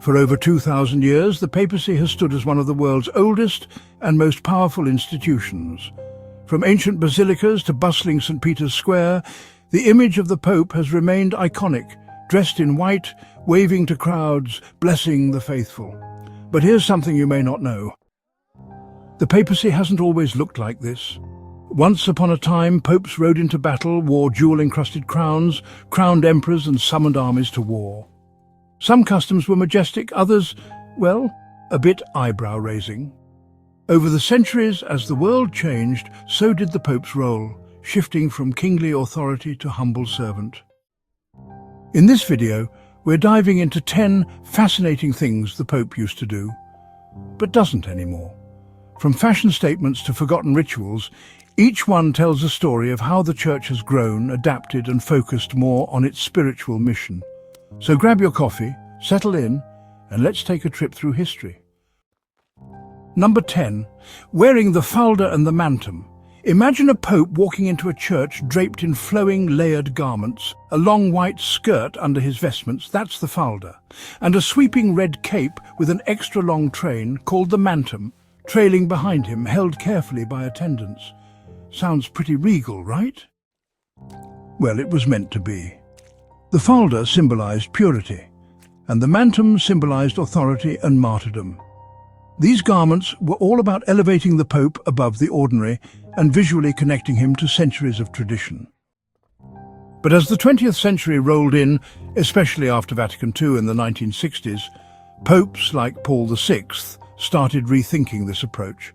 For over 2,000 years, the papacy has stood as one of the world's oldest and most powerful institutions. From ancient basilicas to bustling St. Peter's Square, the image of the Pope has remained iconic, dressed in white, waving to crowds, blessing the faithful. But here's something you may not know. The papacy hasn't always looked like this. Once upon a time, popes rode into battle, wore jewel-encrusted crowns, crowned emperors and summoned armies to war. Some customs were majestic, others, well, a bit eyebrow-raising. Over the centuries, as the world changed, so did the Pope's role, shifting from kingly authority to humble servant. In this video, we're diving into 10 fascinating things the Pope used to do, but doesn't anymore. From fashion statements to forgotten rituals, each one tells a story of how the Church has grown, adapted and focused more on its spiritual mission. So grab your coffee, settle in, and let's take a trip through history. Number 10. Wearing the falda and the mantum. Imagine a pope walking into a church draped in flowing, layered garments, a long white skirt under his vestments, that's the falda, and a sweeping red cape with an extra long train called the mantum, trailing behind him, held carefully by attendants. Sounds pretty regal, right? Well, it was meant to be. The falda symbolized purity, and the mantum symbolized authority and martyrdom. These garments were all about elevating the Pope above the ordinary and visually connecting him to centuries of tradition. But as the 20th century rolled in, especially after Vatican II in the 1960s, popes like Paul VI started rethinking this approach.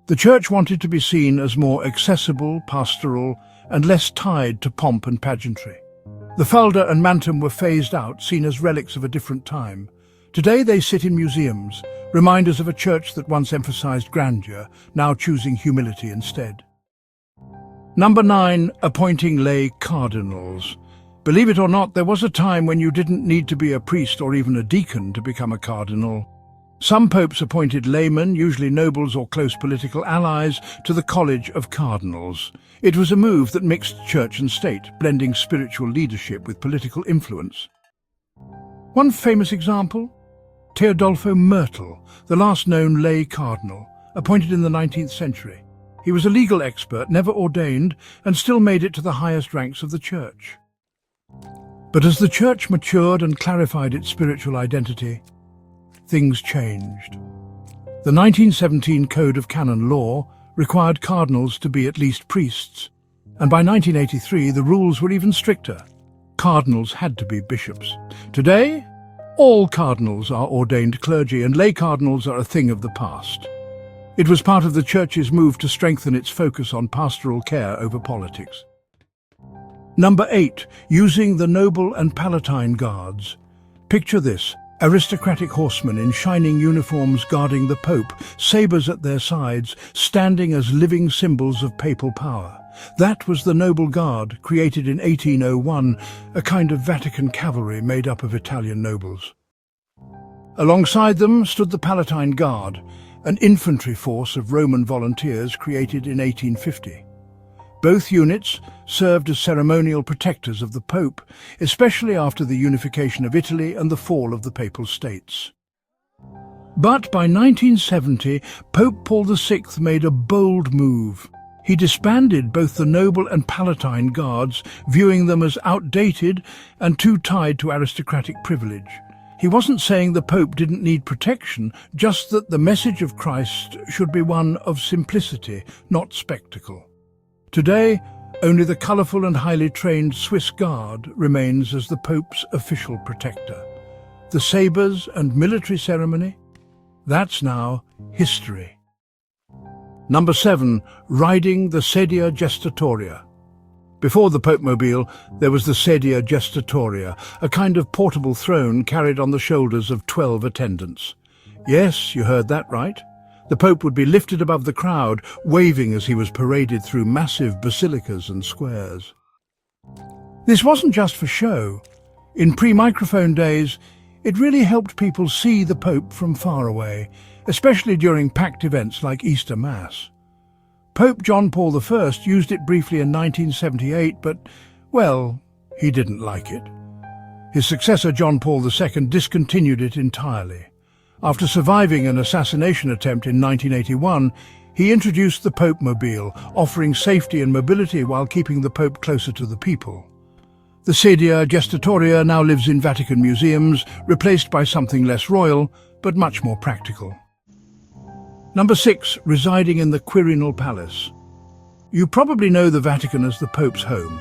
The Church wanted to be seen as more accessible, pastoral, and less tied to pomp and pageantry. The falda and mantum were phased out, seen as relics of a different time. Today they sit in museums, reminders of a church that once emphasized grandeur, now choosing humility instead. Number 9. Appointing lay cardinals. Believe it or not, there was a time when you didn't need to be a priest or even a deacon to become a cardinal. Some popes appointed laymen, usually nobles or close political allies, to the College of Cardinals. It was a move that mixed church and state, blending spiritual leadership with political influence. One famous example? Teodolfo Myrtle, the last known lay cardinal, appointed in the 19th century. He was a legal expert, never ordained, and still made it to the highest ranks of the Church. But as the Church matured and clarified its spiritual identity, things changed. The 1917 Code of Canon Law required cardinals to be at least priests, and by 1983 the rules were even stricter. Cardinals had to be bishops. Today, all cardinals are ordained clergy, and lay cardinals are a thing of the past. It was part of the Church's move to strengthen its focus on pastoral care over politics. Number 8. Using the noble and palatine guards. Picture this. Aristocratic horsemen in shining uniforms guarding the Pope, sabres at their sides, standing as living symbols of papal power. That was the Noble Guard, created in 1801, a kind of Vatican cavalry made up of Italian nobles. Alongside them stood the Palatine Guard, an infantry force of Roman volunteers created in 1850. Both units served as ceremonial protectors of the Pope, especially after the unification of Italy and the fall of the Papal States. But by 1970, Pope Paul VI made a bold move. He disbanded both the noble and palatine guards, viewing them as outdated and too tied to aristocratic privilege. He wasn't saying the Pope didn't need protection, just that the message of Christ should be one of simplicity, not spectacle. Today, only the colourful and highly trained Swiss Guard remains as the Pope's official protector. The sabres and military ceremony? That's now history. Number 7. Riding the sedia gestatoria. Before the Popemobile, there was the sedia gestatoria, a kind of portable throne carried on the shoulders of 12 attendants. Yes, you heard that right. The Pope would be lifted above the crowd, waving as he was paraded through massive basilicas and squares. This wasn't just for show. In pre-microphone days, it really helped people see the Pope from far away, especially during packed events like Easter Mass. Pope John Paul I used it briefly in 1978, but, well, he didn't like it. His successor, John Paul II, discontinued it entirely. After surviving an assassination attempt in 1981, he introduced the Pope-mobile, offering safety and mobility while keeping the Pope closer to the people. The sedia gestatoria now lives in Vatican museums, replaced by something less royal, but much more practical. Number 6, residing in the Quirinal Palace. You probably know the Vatican as the Pope's home.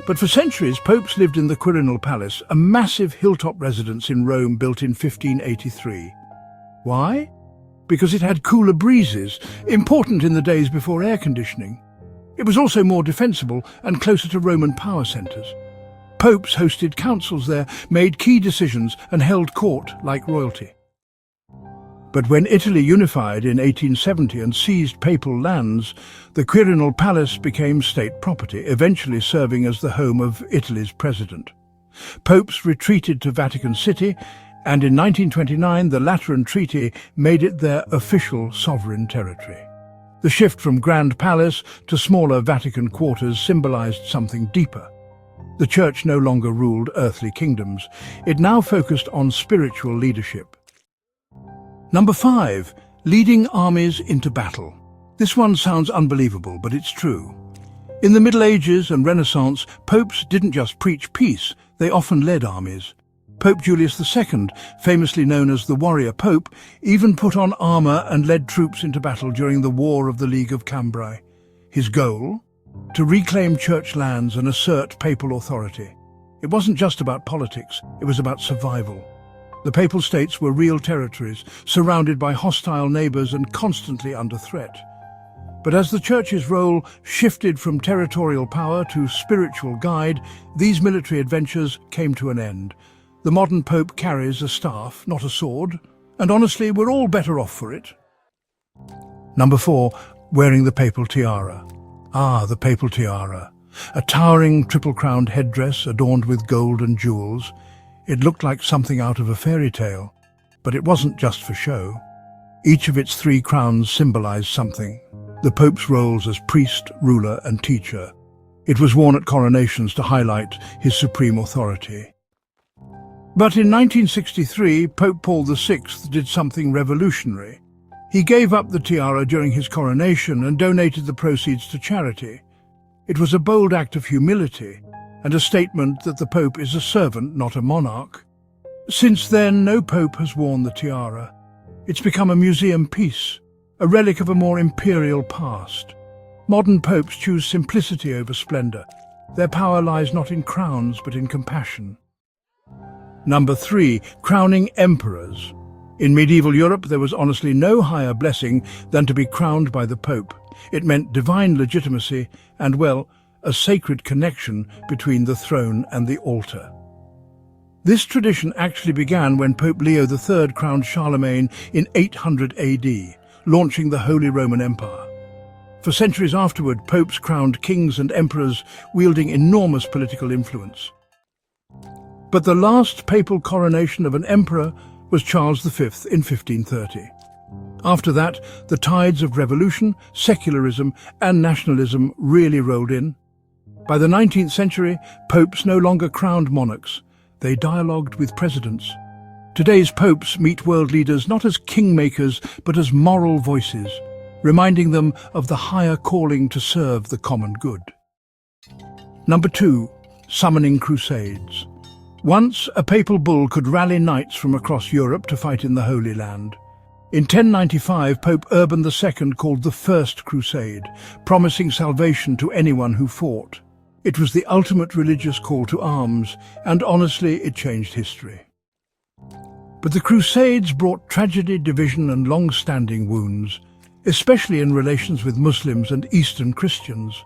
But for centuries, popes lived in the Quirinal Palace, a massive hilltop residence in Rome built in 1583. Why? Because it had cooler breezes, important in the days before air conditioning. It was also more defensible and closer to Roman power centres. Popes hosted councils there, made key decisions and held court like royalty. But when Italy unified in 1870 and seized papal lands, the Quirinal Palace became state property, eventually serving as the home of Italy's president. Popes retreated to Vatican City, and in 1929 the Lateran Treaty made it their official sovereign territory. The shift from Grand Palace to smaller Vatican quarters symbolized something deeper. The Church no longer ruled earthly kingdoms. It now focused on spiritual leadership. Number 5, leading armies into battle. This one sounds unbelievable, but it's true. In the Middle Ages and Renaissance, popes didn't just preach peace, they often led armies. Pope Julius II, famously known as the warrior pope, even put on armour and led troops into battle during the War of the League of Cambrai. His goal? To reclaim church lands and assert papal authority. It wasn't just about politics, it was about survival. The papal states were real territories, surrounded by hostile neighbours and constantly under threat. But as the Church's role shifted from territorial power to spiritual guide, these military adventures came to an end. The modern Pope carries a staff, not a sword, and honestly, we're all better off for it. Number 4, wearing the papal tiara. Ah, the papal tiara. A towering triple-crowned headdress adorned with gold and jewels. It looked like something out of a fairy tale, but it wasn't just for show. Each of its 3 crowns symbolized something. The Pope's roles as priest, ruler, and teacher. It was worn at coronations to highlight his supreme authority. But in 1963, Pope Paul VI did something revolutionary. He gave up the tiara during his coronation and donated the proceeds to charity. It was a bold act of humility and a statement that the Pope is a servant, not a monarch. Since then, no Pope has worn the tiara. It's become a museum piece, a relic of a more imperial past. Modern popes choose simplicity over splendor. Their power lies not in crowns, but in compassion. Number 3, crowning emperors. In medieval Europe, there was honestly no higher blessing than to be crowned by the Pope. It meant divine legitimacy and, well, a sacred connection between the throne and the altar. This tradition actually began when Pope Leo III crowned Charlemagne in 800 AD, launching the Holy Roman Empire. For centuries afterward, popes crowned kings and emperors, wielding enormous political influence. But the last papal coronation of an emperor was Charles V in 1530. After that, the tides of revolution, secularism, and nationalism really rolled in. By the 19th century, popes no longer crowned monarchs. They dialogued with presidents. Today's popes meet world leaders not as kingmakers, but as moral voices, reminding them of the higher calling to serve the common good. Number 2, summoning crusades. Once, a papal bull could rally knights from across Europe to fight in the Holy Land. In 1095, Pope Urban II called the First Crusade, promising salvation to anyone who fought. It was the ultimate religious call to arms, and honestly, it changed history. But the Crusades brought tragedy, division, and long-standing wounds, especially in relations with Muslims and Eastern Christians.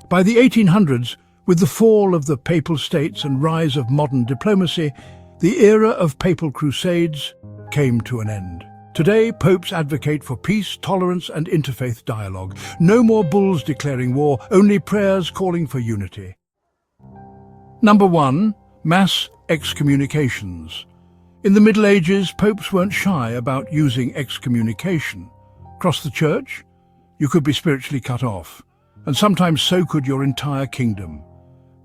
By the 1800s, with the fall of the Papal States and rise of modern diplomacy, the era of papal crusades came to an end. Today, popes advocate for peace, tolerance, and interfaith dialogue. No more bulls declaring war, only prayers calling for unity. Number 1, mass excommunications. In the Middle Ages, popes weren't shy about using excommunication. Across the church, you could be spiritually cut off, and sometimes so could your entire kingdom.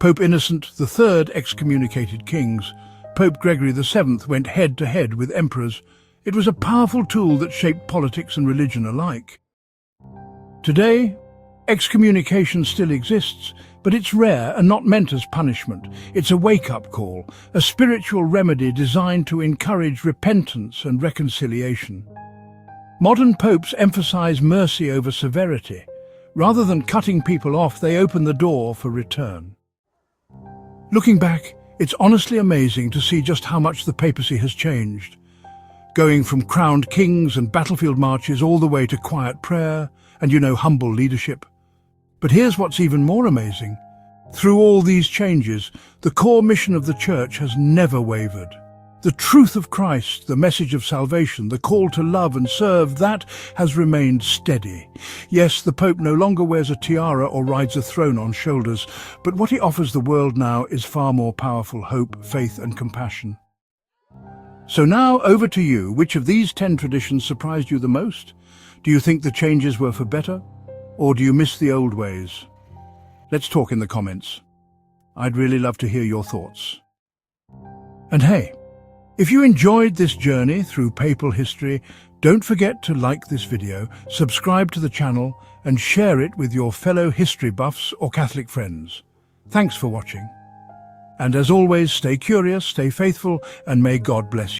Pope Innocent III excommunicated kings. Pope Gregory VII went head-to-head with emperors. It was a powerful tool that shaped politics and religion alike. Today, excommunication still exists, but it's rare and not meant as punishment. It's a wake-up call, a spiritual remedy designed to encourage repentance and reconciliation. Modern popes emphasize mercy over severity. Rather than cutting people off, they open the door for return. Looking back, it's honestly amazing to see just how much the papacy has changed. Going from crowned kings and battlefield marches all the way to quiet prayer and, humble leadership. But here's what's even more amazing. Through all these changes, the core mission of the Church has never wavered. The truth of Christ, the message of salvation, the call to love and serve, that has remained steady. Yes, the Pope no longer wears a tiara or rides a throne on shoulders, but what he offers the world now is far more powerful: hope, faith and compassion. So now, over to you. Which of these 10 traditions surprised you the most? Do you think the changes were for better? Or do you miss the old ways? Let's talk in the comments. I'd really love to hear your thoughts. And hey, if you enjoyed this journey through papal history, don't forget to like this video, subscribe to the channel, and share it with your fellow history buffs or Catholic friends. Thanks for watching. And as always, stay curious, stay faithful, and may God bless you.